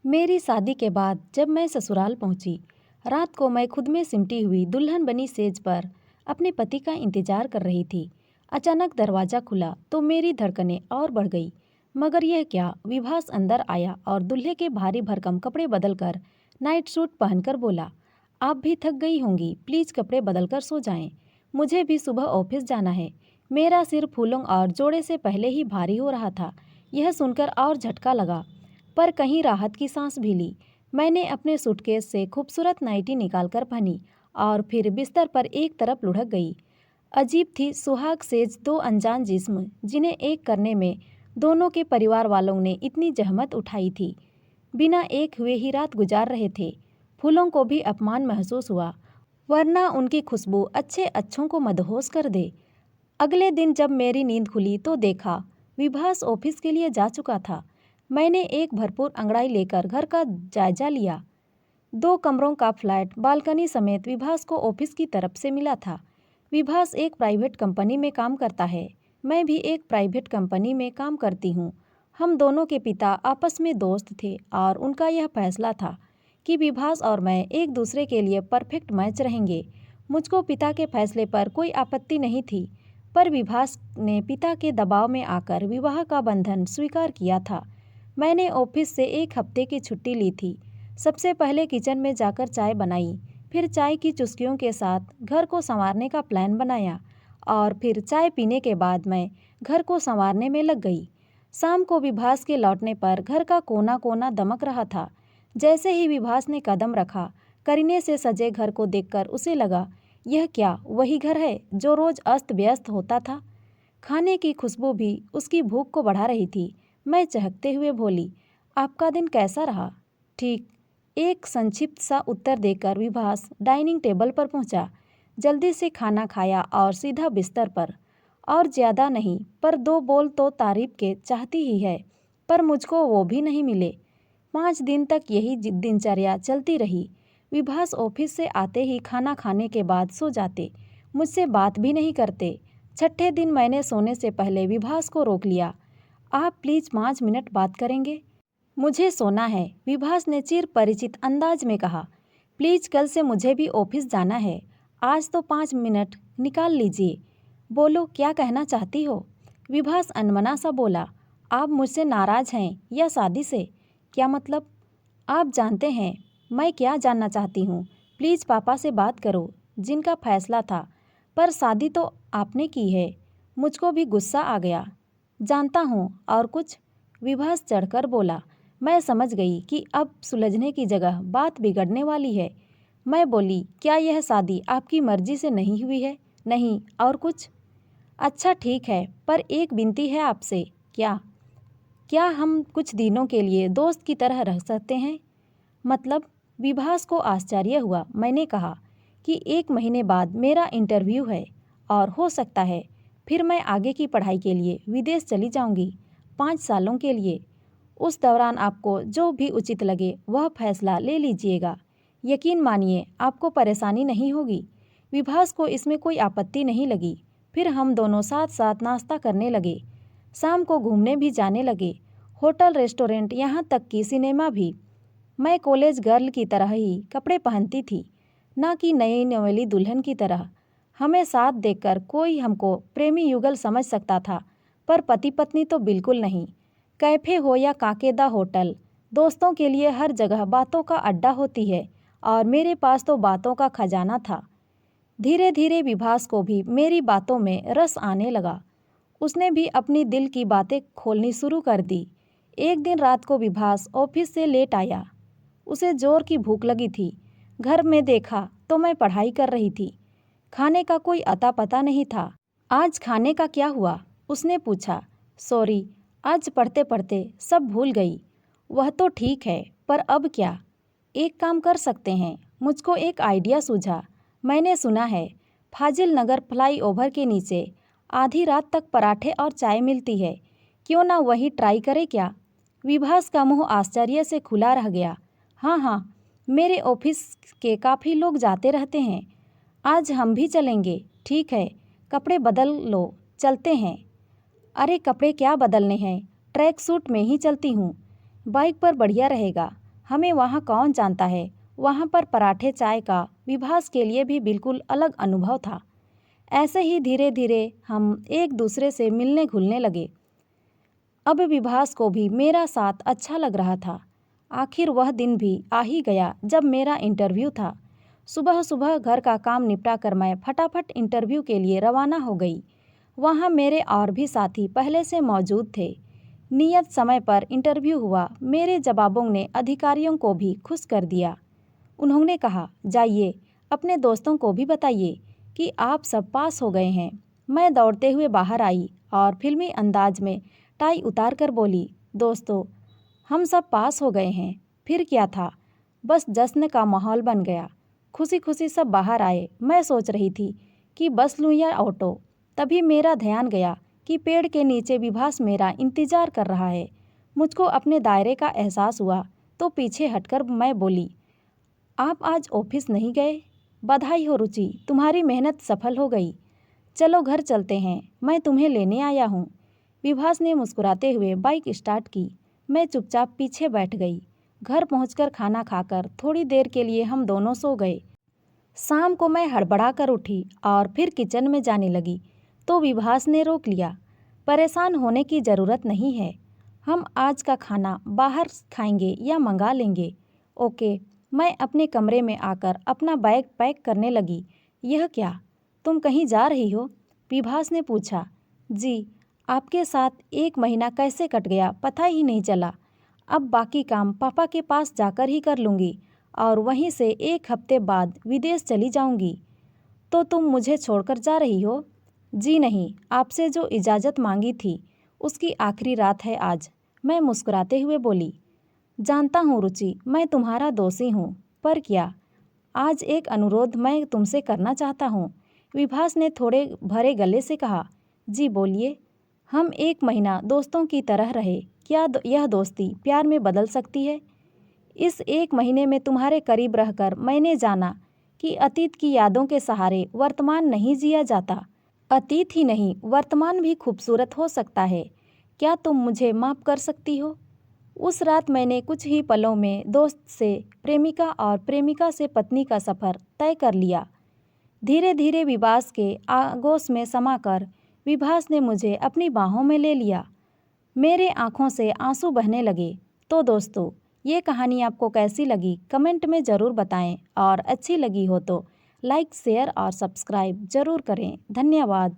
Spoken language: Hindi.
मेरी शादी के बाद जब मैं ससुराल पहुंची, रात को मैं खुद में सिमटी हुई दुल्हन बनी सेज पर अपने पति का इंतजार कर रही थी। अचानक दरवाज़ा खुला तो मेरी धड़कनें और बढ़ गई। मगर यह क्या, विभास अंदर आया और दूल्हे के भारी भरकम कपड़े बदलकर नाइट सूट पहनकर बोला, आप भी थक गई होंगी, प्लीज़ कपड़े बदलकर सो जाएं। मुझे भी सुबह ऑफिस जाना है। मेरा सिर फूलों और जोड़े से पहले ही भारी हो रहा था। यह सुनकर और झटका लगा, पर कहीं राहत की सांस भी ली। मैंने अपने सूटकेस से खूबसूरत नाइटी निकालकर पहनी और फिर बिस्तर पर एक तरफ लुढ़क गई। अजीब थी सुहाग सेज, दो अनजान जिस्म जिन्हें एक करने में दोनों के परिवार वालों ने इतनी जहमत उठाई थी, बिना एक हुए ही रात गुजार रहे थे। फूलों को भी अपमान महसूस हुआ, वरना उनकी खुशबू अच्छे अच्छों को मदहोश कर दे। अगले दिन जब मेरी नींद खुली तो देखा विभास ऑफिस के लिए जा चुका था। मैंने एक भरपूर अंगड़ाई लेकर घर का जायजा लिया। 2 कमरों का फ्लैट बालकनी समेत विभास को ऑफिस की तरफ से मिला था। विभास एक प्राइवेट कंपनी में काम करता है, मैं भी एक प्राइवेट कंपनी में काम करती हूँ। हम दोनों के पिता आपस में दोस्त थे और उनका यह फैसला था कि विभास और मैं एक दूसरे के लिए परफेक्ट मैच रहेंगे। मुझको पिता के फैसले पर कोई आपत्ति नहीं थी, पर विभास ने पिता के दबाव में आकर विवाह का बंधन स्वीकार किया था। मैंने ऑफिस से 1 हफ्ते की छुट्टी ली थी। सबसे पहले किचन में जाकर चाय बनाई, फिर चाय की चुस्कियों के साथ घर को संवारने का प्लान बनाया और फिर चाय पीने के बाद मैं घर को संवारने में लग गई। शाम को विभास के लौटने पर घर का कोना कोना दमक रहा था। जैसे ही विभास ने कदम रखा, करीने से सजे घर को देखकर उसे लगा, यह क्या वही घर है जो रोज अस्त व्यस्त होता था। खाने की खुशबू भी उसकी भूख को बढ़ा रही थी। मैं चहकते हुए बोली, आपका दिन कैसा रहा? ठीक, एक संक्षिप्त सा उत्तर देकर विभास डाइनिंग टेबल पर पहुंचा। जल्दी से खाना खाया और सीधा बिस्तर पर। और ज़्यादा नहीं, पर 2 बोल तो तारीफ के चाहती ही है, पर मुझको वो भी नहीं मिले। 5 दिन तक यही दिनचर्या चलती रही। विभास ऑफिस से आते ही खाना खाने के बाद सो जाते, मुझसे बात भी नहीं करते। छठे दिन मैंने सोने से पहले विभास को रोक लिया। आप प्लीज़ 5 मिनट बात करेंगे? मुझे सोना है, विभास ने चिर परिचित अंदाज में कहा। प्लीज़, कल से मुझे भी ऑफिस जाना है, आज तो 5 मिनट निकाल लीजिए। बोलो, क्या कहना चाहती हो? विभास अनमना सा बोला। आप मुझसे नाराज़ हैं या शादी से? क्या मतलब? आप जानते हैं मैं क्या जानना चाहती हूँ। प्लीज़ पापा से बात करो, जिनका फैसला था। पर शादी तो आपने की है। मुझको भी गुस्सा आ गया। जानता हूँ, और कुछ? विभास चढ़कर बोला। मैं समझ गई कि अब सुलझने की जगह बात बिगड़ने वाली है। मैं बोली, क्या यह शादी आपकी मर्जी से नहीं हुई है? नहीं, और कुछ? अच्छा ठीक है, पर एक विनती है आपसे। क्या? क्या हम कुछ दिनों के लिए दोस्त की तरह रह सकते हैं? मतलब? विभास को आश्चर्य हुआ। मैंने कहा कि 1 महीने बाद मेरा इंटरव्यू है और हो सकता है फिर मैं आगे की पढ़ाई के लिए विदेश चली जाऊंगी, 5 सालों के लिए। उस दौरान आपको जो भी उचित लगे वह फैसला ले लीजिएगा। यकीन मानिए, आपको परेशानी नहीं होगी। विभास को इसमें कोई आपत्ति नहीं लगी। फिर हम दोनों साथ साथ नाश्ता करने लगे, शाम को घूमने भी जाने लगे, होटल, रेस्टोरेंट, यहाँ तक कि सिनेमा भी। मैं कॉलेज गर्ल की तरह ही कपड़े पहनती थी, ना कि नई नवेली दुल्हन की तरह। हमें साथ देखकर कोई हमको प्रेमी युगल समझ सकता था, पर पति पत्नी तो बिल्कुल नहीं। कैफ़े हो या काकेदा होटल, दोस्तों के लिए हर जगह बातों का अड्डा होती है, और मेरे पास तो बातों का खजाना था। धीरे धीरे विभास को भी मेरी बातों में रस आने लगा। उसने भी अपनी दिल की बातें खोलनी शुरू कर दी। एक दिन रात को विभास ऑफिस से लेट आया। उसे जोर की भूख लगी थी। घर में देखा तो मैं पढ़ाई कर रही थी। खाने का कोई अता पता नहीं था। आज खाने का क्या हुआ? उसने पूछा। सॉरी, आज पढ़ते पढ़ते सब भूल गई। वह तो ठीक है, पर अब क्या? एक काम कर सकते हैं, मुझको एक आइडिया सूझा। मैंने सुना है फाजिल नगर फ्लाईओवर के नीचे आधी रात तक पराठे और चाय मिलती है। क्यों ना वही ट्राई करे क्या? विभास का मुंह आश्चर्य से खुला रह गया। हाँ हाँ, मेरे ऑफिस के काफ़ी लोग जाते रहते हैं। आज हम भी चलेंगे। ठीक है, कपड़े बदल लो, चलते हैं। अरे कपड़े क्या बदलने हैं, ट्रैक सूट में ही चलती हूँ। बाइक पर बढ़िया रहेगा। हमें वहाँ कौन जानता है। वहाँ पर पराठे चाय का विभास के लिए भी बिल्कुल अलग अनुभव था। ऐसे ही धीरे धीरे हम एक दूसरे से मिलने घुलने लगे। अब विभास को भी मेरा साथ अच्छा लग रहा था। आखिर वह दिन भी आ ही गया जब मेरा इंटरव्यू था। सुबह सुबह घर का काम निपटा कर मैं फटाफट इंटरव्यू के लिए रवाना हो गई। वहाँ मेरे और भी साथी पहले से मौजूद थे। नियत समय पर इंटरव्यू हुआ। मेरे जवाबों ने अधिकारियों को भी खुश कर दिया। उन्होंने कहा, जाइए अपने दोस्तों को भी बताइए कि आप सब पास हो गए हैं। मैं दौड़ते हुए बाहर आई और फिल्मी अंदाज में टाई उतार कर बोली, दोस्तों हम सब पास हो गए हैं। फिर क्या था, बस जश्न का माहौल बन गया। खुशी खुशी सब बाहर आए। मैं सोच रही थी कि बस लूँ या ऑटो। तभी मेरा ध्यान गया कि पेड़ के नीचे विभास मेरा इंतजार कर रहा है। मुझको अपने दायरे का एहसास हुआ तो पीछे हटकर मैं बोली, आप आज ऑफिस नहीं गए? बधाई हो रुचि, तुम्हारी मेहनत सफल हो गई। चलो घर चलते हैं, मैं तुम्हें लेने आया हूँ। विभास ने मुस्कुराते हुए बाइक स्टार्ट की। मैं चुपचाप पीछे बैठ गई। घर पहुंचकर खाना खाकर थोड़ी देर के लिए हम दोनों सो गए। शाम को मैं हड़बड़ा कर उठी और फिर किचन में जाने लगी तो विभास ने रोक लिया। परेशान होने की ज़रूरत नहीं है, हम आज का खाना बाहर खाएंगे या मंगा लेंगे। ओके। मैं अपने कमरे में आकर अपना बैग पैक करने लगी। यह क्या, तुम कहीं जा रही हो? विभास ने पूछा। जी, आपके साथ 1 महीना कैसे कट गया पता ही नहीं चला। अब बाकी काम पापा के पास जाकर ही कर लूँगी और वहीं से 1 हफ्ते बाद विदेश चली जाऊँगी। तो तुम मुझे छोड़कर जा रही हो? जी नहीं, आपसे जो इजाज़त मांगी थी उसकी आखिरी रात है आज, मैं मुस्कुराते हुए बोली। जानता हूँ रुचि, मैं तुम्हारा दोषी हूँ, पर क्या, आज एक अनुरोध मैं तुमसे करना चाहता हूँ। विभास ने थोड़े भरे गले से कहा। जी बोलिए। हम 1 महीना दोस्तों की तरह रहे, क्या यह दोस्ती प्यार में बदल सकती है? इस 1 महीने में तुम्हारे करीब रहकर मैंने जाना कि अतीत की यादों के सहारे वर्तमान नहीं जिया जाता। अतीत ही नहीं, वर्तमान भी खूबसूरत हो सकता है। क्या तुम मुझे माफ़ कर सकती हो? उस रात मैंने कुछ ही पलों में दोस्त से प्रेमिका और प्रेमिका से पत्नी का सफ़र तय कर लिया। धीरे धीरे विभास के आगोश में समाकर विभास ने मुझे अपनी बाहों में ले लिया। मेरे आँखों से आंसू बहने लगे। तो दोस्तों, ये कहानी आपको कैसी लगी कमेंट में ज़रूर बताएं और अच्छी लगी हो तो लाइक शेयर और सब्सक्राइब ज़रूर करें। धन्यवाद।